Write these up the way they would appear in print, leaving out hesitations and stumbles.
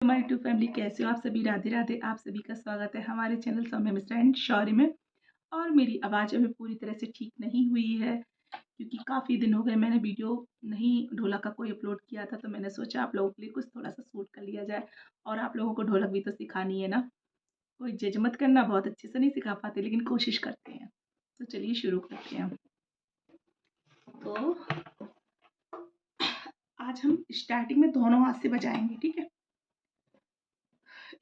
My to family, कैसे हो आप सभी? राधे राधे। आप सभी का स्वागत है हमारे चैनल सौम्या मिश्रा एंड शौर्य में। और मेरी आवाज़ अभी पूरी तरह से ठीक नहीं हुई है क्योंकि काफ़ी दिन हो गए मैंने वीडियो नहीं ढोलक का कोई अपलोड किया था, तो मैंने सोचा आप लोगों के लिए कुछ थोड़ा सा शूट कर लिया जाए। और आप लोगों को ढोलक भी तो सिखानी है ना, कोई जज मत करना, बहुत अच्छे से नहीं सिखा पाते लेकिन कोशिश करते हैं। तो चलिए शुरू करते हैं। तो आज हम स्टार्टिंग में दोनों हाथ से बजाएंगे, ठीक है?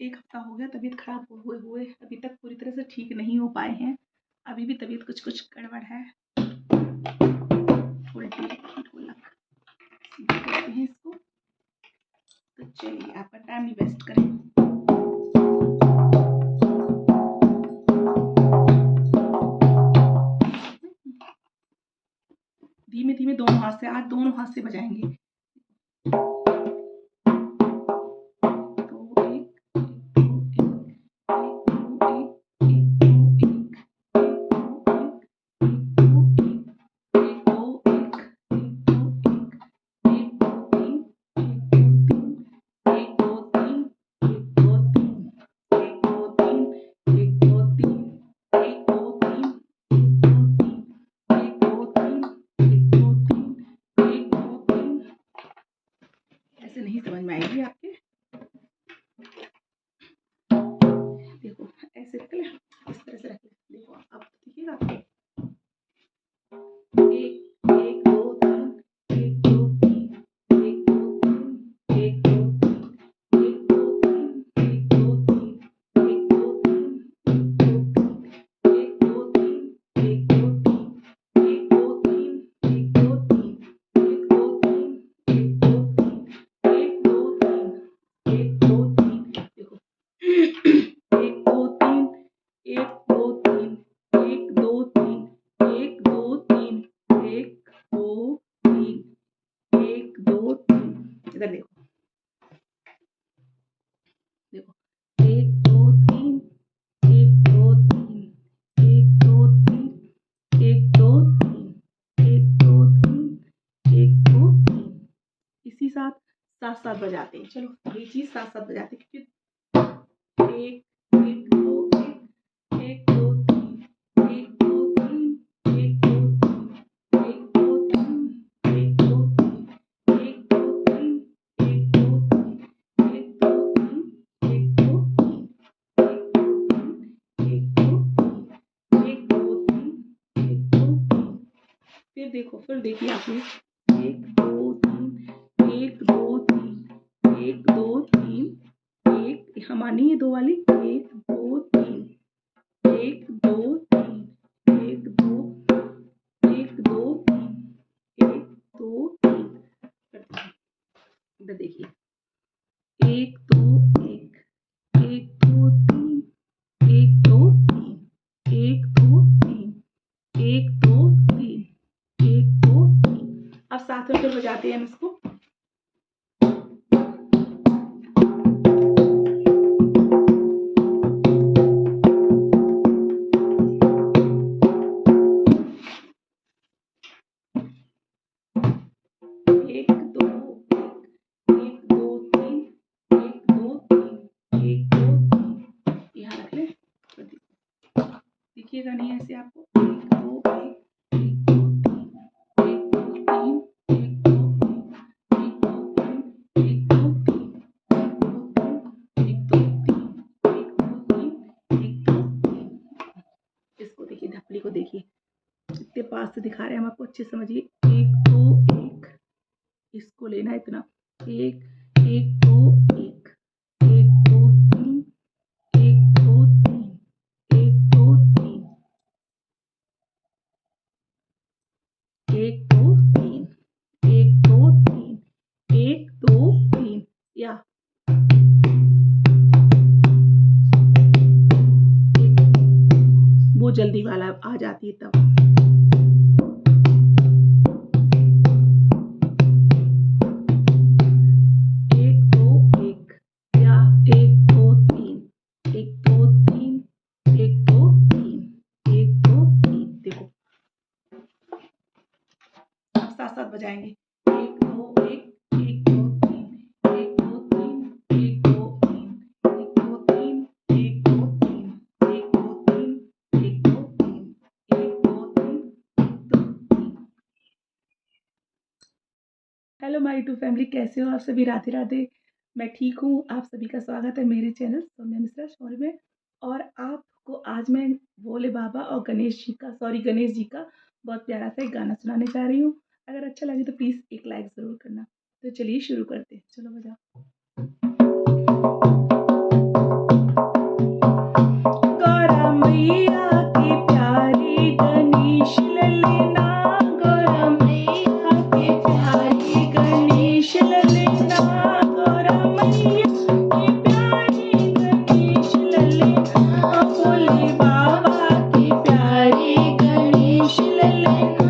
एक हफ्ता हो गया तबीयत खराब हुए हुए, अभी तक पूरी तरह से ठीक नहीं हो पाए हैं। अभी भी तबीयत कुछ कुछ गड़बड़ है। उल्टी ढोलक सीधा करते हैं इसको। तो चलिए आपका टाइम नहीं वेस्ट करें। धीमे धीमे दोनों हाथ से, आज दोनों हाथ से बजाएंगे। ऐसे नहीं समझ में आएगी आपके। देखो ऐसे रख ले, इस तरह से रख ले। देखो अब दिखेगा आपको। एक एक दो तीन, एक दो तीन, एक दो तीन, एक दो तीन, एक दो तीन, एक दो तीन, एक दो तीन, एक दो तीन, एक दो तीन, एक दो तीन, एक दो तीन, एक दो तीन, एक दो तीन, एक दो तीन, एक दो तीन। देखो एक दो तीन, एक दो तीन, एक दो तीन, एक दो तीन, एक दो तीन, एक दो तीन। इधर देखो, देखो एक दो तीन, एक दो तीन, एक दो तीन, एक दो तीन, एक दो तीन, एक दो तीन। इसी साथ साथ साथ बजाते हैं। चलो ये चीज साथ साथ बजाते हैं क्योंकि एक एक दो एक, एक दो तीन, एक दो तीन, एक दो तीन, एक दो तीन, एक दो तीन, एक दो तीन, एक दो तीन, एक दो तीन, एक दो तीन, एक दो तीन, एक दो तीन, एक दो तीन, एक दो तीन। फिर देखो, फिर देखिए आपने एक दो तीन, एक दो तीन, एक दो तीन, एक हमारी ये दो वाली, एक दो तीन, एक दो तीन, एक दो, एक दो तीन, एक दो तीन। इधर देखिए, एक दो एक, एक दो तीन, एक दो तीन, एक दो तीन, एक दो तीन, एक दो तीन। अब साथ में फिर बजाते हैं हम इसको। एक दो एक दो तीन, एक दो तीन, एक दो तीन। यहाँ रख ले, दिखिएगा नहीं ऐसे आपको। एक दो एक, एक दो तीन, एक दो तीन, एक दो तीन, एक दो तीन, एक दो तीन, एक दो तीन, एक दो तीन, एक दो तीन। इसको देखिए, धपली को देखिए, इतने पास से दिखा रहे हैं हम आपको, अच्छे समझिए। एक दो एक, इसको लेना है इतना। एक एक दो एक, एक दो तीन, एक दो तीन, एक दो तीन, एक दो तीन, एक दो तीन, एक दो तीन। या वो जल्दी वाला आ जाती है तब। एक दो एक, या एक दो तीन, एक दो तीन, एक दो तीन, एक दो तीन। देखो साथ साथ बजाएंगे। एक दो एक, एक दो तीन, एक दो तीन, एक दो माय यूट्यूब फैमिली, कैसे हो आप सभी? राधे राधे। मैं ठीक हूँ। आप सभी का स्वागत है मेरे चैनल सौम्या मिश्रा शौर्य में। और आपको आज मैं भोले बाबा और गणेश जी का बहुत प्यारा सा एक गाना सुनाने जा रही हूँ। अगर अच्छा लगे तो प्लीज़ एक लाइक ज़रूर करना। तो चलिए शुरू करते हैं। चलो बजाओ। गौरा मैया की प्यारी गणेश ललना, गौरा मैया की प्यारी गणेश ललना, गौरा मैया की प्यारी गणेश ललना, भोले बाबा की प्यारी गणेश ललना,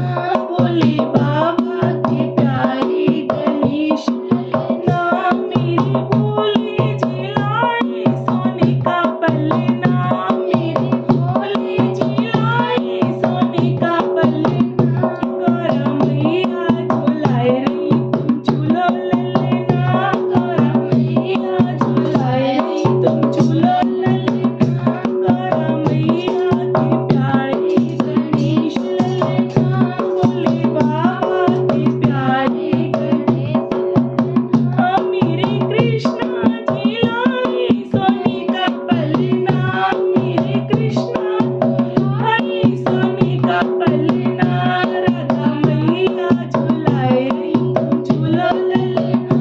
भोले बाबा की प्यारी गणेश ललना, मेरी भोले जी लाए सोने का पलना, मेरी भोले जी लाए सोने का पलना, गौरा मैया झुलाए रही तुम झूलो ललना, गौरा मैया झुलाए रही तुम झूलो ललना, गौरा मैया की प्यारी गणेश ललना, भोले बाबा की प्यारी गणेश ललना, मेरे कृष्णा जी लाए सोने का पलना, मेरे कृष्णा लाए सोने का पलना, राधा मैया झुलाए रही तुम झूलो ललना,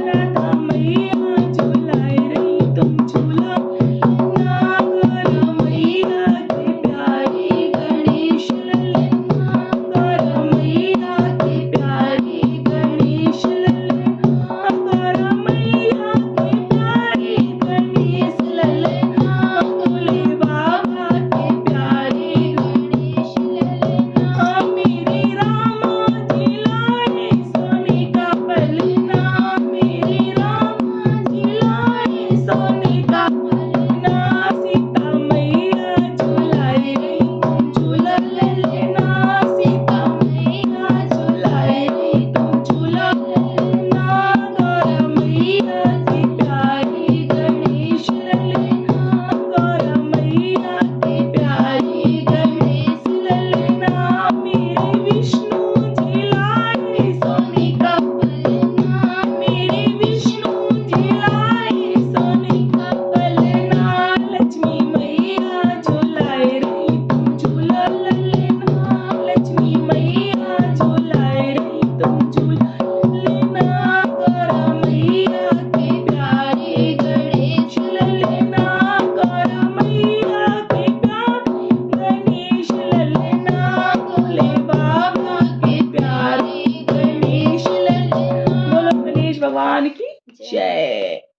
राधा मैया झुलाए रही तुम झूलो ललना, गौरा मैया की प्यारी गणेश ललना, गौरा मैया की प्यारी गणेश ललना, गौरा मैया की प्यारी गणेश ललना, भोले बाबा की प्यारी गणेश ललना, मेरे रामा जी लाए सोने का पलना, मेरे रामा जी लाए सोने का पलना, सीता मैया झुलाए रही तुम झूलो ललना, सीता मैया झुलाए रही तुम झूलो ललना, गौरा मैया की प्यारी गणेश ललना, गौरा मैया की प्यारी गणेश ललना, मेरे विष्णु जी लाए सोने का पलना, मेरे विष्णु जी लाए सोने का पलना, लक्ष्मी मैया झुलाए रही तुम झूलो ललना, लक्ष्मी मैया झुलाए रही तुम झूलो ललना, गौरा मैया की प्यारी गणेश ललना, गौरा मैया की प्यारी गणेश ललना, भोले बाबा की प्यारी गणेश ललना। बोलो गणेश भगवान की जय।